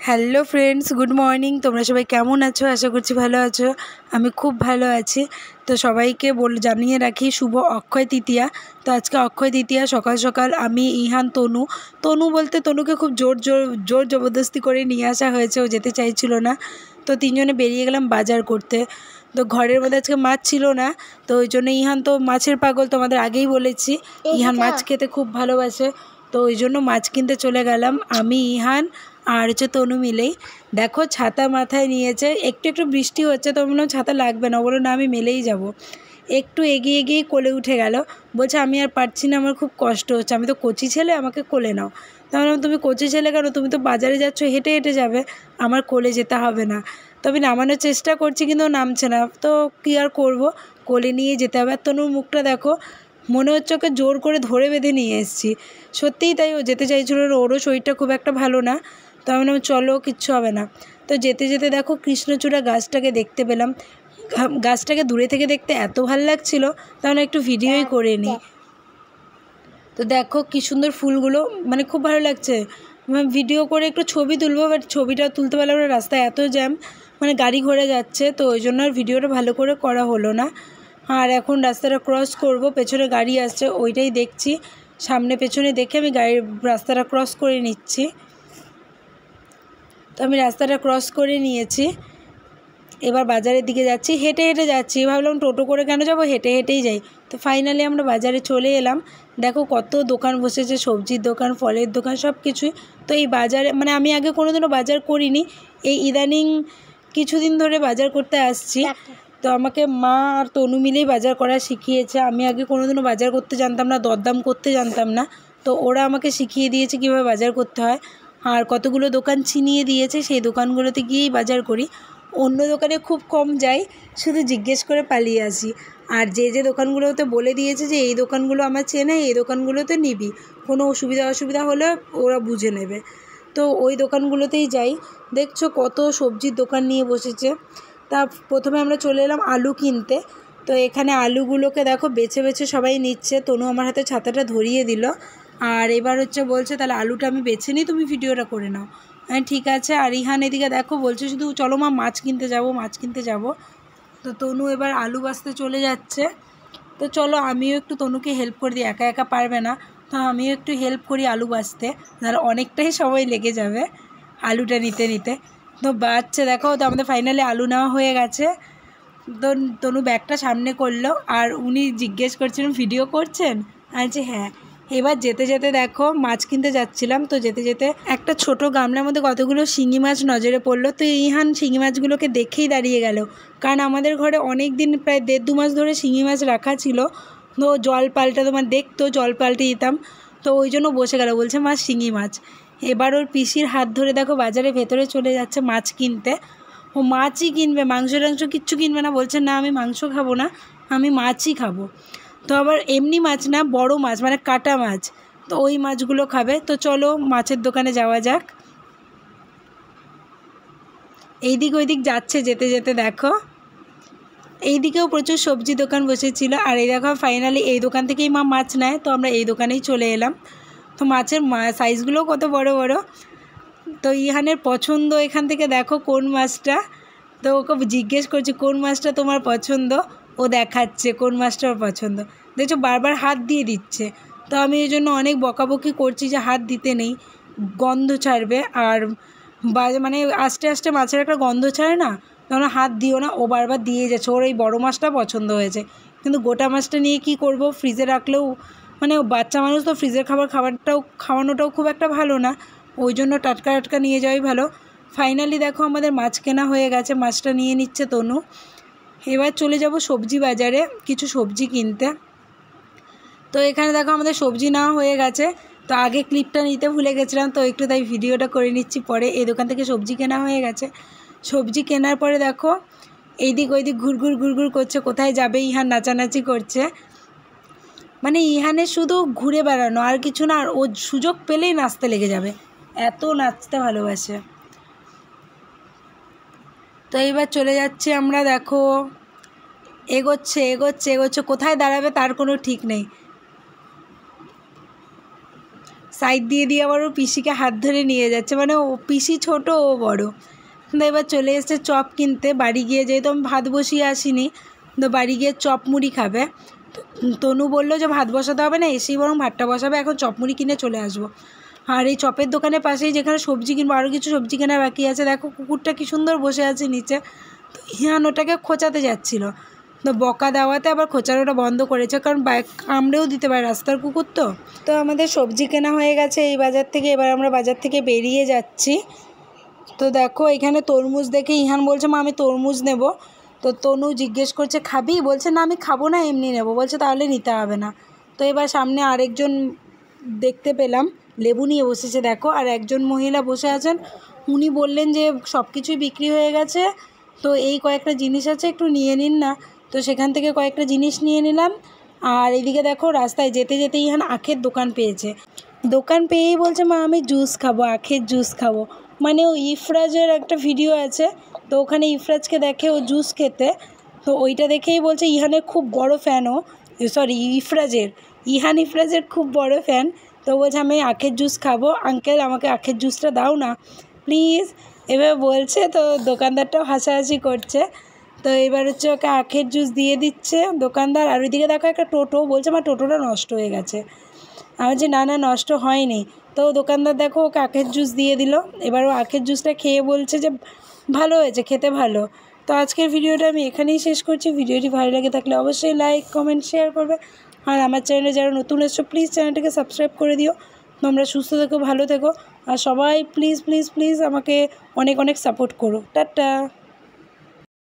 Hello friends, good morning. তোমরা সবাই কেমন আছো? আশা করছি ভালো আছো। আমি খুব ভালো আছি। তো সবাইকে জানিয়ে রাখি শুভ অক্ষয় তৃতীয়া। তো আজকে অক্ষয় তৃতীয়া, সকাল সকাল আমি, ইহান, তনু বলতে তনুকে খুব জোর জবরদস্তি করে নিয়ে আসা হয়েছে, ও যেতে চাইছিল না। তো তিনজনে বেরিয়ে গেলাম বাজার করতে। তো ঘরের মধ্যে আজকে মাছ ছিল না, তো ওই জন্য ইহান তো মাছের পাগল, তোমাদের আগেই বলেছি। ইহান মাছ খেতে খুব ভালোবাসে, তো ওই জন্য মাছ কিনতে চলে গেলাম আমি, ইহান আর তনু মিলেই। দেখো ছাতা মাথায় নিয়েছে, একটু একটু বৃষ্টি হচ্ছে, তো বললাম ছাতা লাগবে না, বলো না আমি মেলেই যাব। একটু এগিয়ে গিয়ে কোলে উঠে গেল, বলছে আমি আর পারছি না, আমার খুব কষ্ট হচ্ছে, আমি তো কচি ছেলে, আমাকে কোলে নাও। তা বললাম তুমি কচি ছেলে কেন, তুমি তো বাজারে যাচ্ছ, হেঁটে হেঁটে যাবে, আমার কোলে যেতে হবে না। তো আমি নামানোর চেষ্টা করছি, কিন্তু ও নামছে না, তো কী আর করবো, কোলে নিয়ে যেতে হবে। আর তনুর মুখটা দেখো, মনে হচ্ছে ওকে জোর করে ধরে বেঁধে নিয়ে এসেছি। সত্যিই তাই, ও যেতে চাইছিল, ওরও শরীরটা খুব একটা ভালো না। তো আমি বললাম চলো, কিচ্ছু হবে না। তো যেতে যেতে দেখো কৃষ্ণচূড়া গাছটাকে দেখতে পেলাম। গাছটাকে দূরে থেকে দেখতে এত ভালো লাগছিলো, তাহলে একটু ভিডিওই করে নিই। তো দেখো কী সুন্দর ফুলগুলো, মানে খুব ভালো লাগছে। ভিডিও করে একটু ছবি তুলবো, বাট ছবিটা তুলতে পারলাম না, রাস্তায় এত জ্যাম, মানে গাড়ি ঘোড়া যাচ্ছে, তো ওই জন্য আর ভিডিওটা ভালো করে করা হলো না। আর এখন রাস্তাটা ক্রস করব, পেছনে গাড়ি আসছে ওইটাই দেখছি, সামনে পেছনে দেখে আমি রাস্তাটা ক্রস করে নিচ্ছি। তো আমি রাস্তাটা ক্রস করে নিয়েছি, এবার বাজারের দিকে যাচ্ছি, হেঁটে হেঁটে যাচ্ছি। ভাবলাম টোটো করে কেন যাবো, হেঁটে হেঁটেই যাই। তো ফাইনালি আমরা বাজারে চলে এলাম। দেখো কত দোকান বসেছে, সবজির দোকান, ফলের দোকান, সব কিছুই। তো এই বাজারে, মানে আমি আগে কোনোদিনও বাজার করিনি, এই ইদানিং কিছুদিন ধরে বাজার করতে আসছি। তো আমাকে মা আর তনু মিলেই বাজার করা শিখিয়েছে। আমি আগে কোনোদিনও বাজার করতে জানতাম না, দরদাম করতে জানতাম না। তো ওরা আমাকে শিখিয়ে দিয়েছে কীভাবে বাজার করতে হয়, আর কতগুলো দোকান চিনিয়ে দিয়েছে, সেই দোকানগুলোতে গিয়েই বাজার করি। অন্য দোকানে খুব কম যাই, শুধু জিজ্ঞেস করে পালিয়ে আসি। আর যে দোকানগুলোতে বলে দিয়েছে যে এই দোকানগুলো আমার চেনে, এই দোকানগুলোতে নিবি, কোনো অসুবিধা হলে ওরা বুঝে নেবে, তো ওই দোকানগুলোতেই যাই। দেখছো কত সবজির দোকান নিয়ে বসেছে। তা প্রথমে আমরা চলে এলাম আলু কিনতে। তো এখানে আলুগুলোকে দেখো বেছে বেছে সবাই নিচ্ছে। তনু আমার হাতে ছাতাটা ধরিয়ে দিল, আর এবার বলছে তাহলে আলুটা আমি বেছে নিই, তুমি ভিডিওটা করে নাও। হ্যাঁ ঠিক আছে। আর ইহান এদিকে দেখো বলছে শুধু চলো মা, মাছ কিনতে যাব। তো তনু এবার আলু বাছতে চলে যাচ্ছে। তো চলো আমিও একটু তনুকে হেল্প করে দিই, একা একা পারবে না, তো আমিও একটু হেল্প করি আলু বাছতে, তাহলে অনেকটাই সময় লেগে যাবে আলুটা নিতে নিতে। তো বাচ্চা দেখো, তো আমাদের ফাইনালি আলু নেওয়া হয়ে গেছে। তো তনু ব্যাগটা সামনে করলো, আর উনি জিজ্ঞেস করছিলেন ভিডিও করছেন, আচ্ছা হ্যাঁ। এবার যেতে যেতে দেখো মাছ কিনতে যাচ্ছিলাম, তো যেতে যেতে একটা ছোট গামলার মধ্যে কতগুলো শিঙি মাছ নজরে পড়লো। তো ইহান শিঙি মাছগুলোকে দেখেই দাঁড়িয়ে গেল, কারণ আমাদের ঘরে অনেক দিন, প্রায় 1.5-2 মাস ধরে শিঙি মাছ রাখা ছিল। তো জল পাল্টা, তোমার দেখতো জল পাল্টে দিতাম, তো ওই জন্য বসে গেল, বলছে মাছ, শিঙি মাছ। এবার ওর পিসির হাত ধরে দেখো বাজারের ভেতরে চলে যাচ্ছে মাছ কিনতে। ও মাছই কিনবে, মাংস টাংস কিচ্ছু কিনবে না, বলছে না আমি মাংস খাবো না, আমি মাছই খাবো। তো আবার এমনি মাছ না, বড় মাছ, মানে কাটা মাছ, তো ওই মাছগুলো খাবে। তো চলো মাছের দোকানে যাওয়া যাক। এইদিক ওইদিক যাচ্ছে, যেতে যেতে দেখো এইদিকেও প্রচুর সবজি দোকান বসেছিল। আর এই দেখো ফাইনালি এই দোকান থেকেই মা মাছ নেয়, তো আমরা এই দোকানেই চলে এলাম। তো মাছের সাইজগুলোও কত বড় বড়। তো ইহানের পছন্দ এখান থেকে দেখো কোন মাছটা, তো ওকে জিজ্ঞেস করছি কোন মাছটা তোমার পছন্দ, ও দেখাচ্ছে কোন মাছটা ওর পছন্দ। দেখছো বারবার হাত দিয়ে দিচ্ছে, তো আমি এই জন্য অনেক বকাবকি করছি যে হাত দিতে নেই, গন্ধ ছাড়বে। আর মানে আস্তে আস্তে মাছের একটা গন্ধ ছাড়ে না, তখন হাত দিও না। ও বারবার দিয়ে যাচ্ছে, ওর এই বড়ো মাছটা পছন্দ হয়েছে, কিন্তু গোটা মাছটা নিয়ে কি করব, ফ্রিজে রাখলেও, মানে বাচ্চা মানুষ তো ফ্রিজের খাওয়ানোটাও খুব একটা ভালো না, ওই জন্য টাটকা টাটকা নিয়ে যাওয়াই ভালো। ফাইনালি দেখো আমাদের মাছ কেনা হয়ে গেছে, মাছটা নিয়ে নিচ্ছে তনু। এবার চলে যাব সবজি বাজারে কিছু সবজি কিনতে। তো এখানে দেখো আমাদের সবজি নেওয়া হয়ে গেছে। তো আগে ক্লিপটা নিতে ভুলে গেছিলাম, তো একটু তাই ভিডিওটা করে নিচ্ছি পরে। এই দোকান থেকে সবজি কেনা হয়ে গেছে। সবজি কেনার পরে দেখো এইদিক ওইদিক ঘুরঘুর করছে, কোথায় যাবে, ইহান নাচানাচি করছে, মানে ইহানের শুধু ঘুরে বেড়ানো আর কিছু না, আর ও সুযোগ পেলেই নাচতে লেগে যাবে, এত নাচতে ভালোবাসে। তো এইবার চলে যাচ্ছি আমরা, দেখো এগোচ্ছে, কোথায় দাঁড়াবে তার কোনো ঠিক নেই। সাইড দিয়ে দিয়ে আবার ও পিসিকে হাত ধরে নিয়ে যাচ্ছে, মানে ও পিসি ছোট ও বড়। তো এবার চলে এসেছে চপ কিনতে। বাড়ি গিয়ে যেহেতু আমি ভাত বসিয়ে আসিনি, তো বাড়ি গিয়ে চপ মুড়ি খাবে। তনু বললো যে ভাত বসাতে হবে না, এসেই বরং ভাতটা বসাবে, এখন চপ মুড়ি কিনে চলে আসবো। আর এই চপের দোকানের পাশেই যেখানে সবজি কিনবো, আরও কিছু সবজি কেনার বাকি আছে। দেখো কুকুরটা কী সুন্দর বসে আছে নিচে। তো হিয়ান ওটাকে খোঁচাতে যাচ্ছিলো, তো বকা দেওয়াতে আবার খোঁচানোটা বন্ধ করেছে, কারণ কামড়েও দিতে পারে, রাস্তার কুকুর তো। তো আমাদের সবজি কেনা হয়ে গেছে এই বাজার থেকে। এবার আমরা বাজার থেকে বেরিয়ে যাচ্ছি। তো দেখো এখানে তরমুজ দেখে ইহান বলছে মা আমি তরমুজ নেব। তো তনু জিজ্ঞেস করছে খাবি, বলছে না আমি খাবো না, এমনি নেব। বলছে তাহলে নিতে হবে না। তো এবার সামনে আরেকজন দেখতে পেলাম লেবু নিয়ে বসেছে দেখো, আর একজন মহিলা বসে আছেন, উনি বললেন যে সব কিছুই বিক্রি হয়ে গেছে, তো এই কয়েকটা জিনিস আছে একটু নিয়ে নিন না। তো সেখান থেকে কয়েকটা জিনিস নিয়ে নিলাম। আর এদিকে দেখো রাস্তায় যেতে যেতে ইহান আখের দোকান পেয়েছে। দোকান পেয়েই বলছে মা আমি জুস খাবো, আখের জুস খাবো। মানে ও ইফরাজের একটা ভিডিও আছে, তো ওখানে ইফরাজকে দেখে ও জুস খেতে, তো ওইটা দেখেই বলছে ইহানের খুব বড় ফ্যান ও, সরি ইহান ইফরাজের খুব বড় ফ্যান। তো বলছে আমি আখের জুস খাবো, আঙ্কেল আমাকে আখের জুসটা দাও না প্লিজ, এবার বলছে। তো দোকানদারটাও হাসাহাসি করছে। তো এবার হচ্ছে ওকে আখের জুস দিয়ে দিচ্ছে দোকানদার। আর ওইদিকে দেখো একটা টোটো, বলছে আমার টোটোটা নষ্ট হয়ে গেছে। আমি যে না নষ্ট হয়নি। তো দোকানদার দেখো ওকে আখের জুস দিয়ে দিল। এবার ও আখের জুসটা খেয়ে বলছে যে ভালো হয়েছে, খেতে ভালো। তো আজকের ভিডিওটা আমি এখানেই শেষ করছি। ভিডিওটি ভালো লাগে থাকলে অবশ্যই লাইক কমেন্ট শেয়ার করবে। আর আমার চ্যানেলে যারা নতুন এসছো প্লিজ চ্যানেলটাকে সাবস্ক্রাইব করে দিও। তোমরা সুস্থ থেকো, ভালো থেকো, আর সবাই প্লিজ প্লিজ প্লিজ আমাকে অনেক অনেক সাপোর্ট করো। টাটা।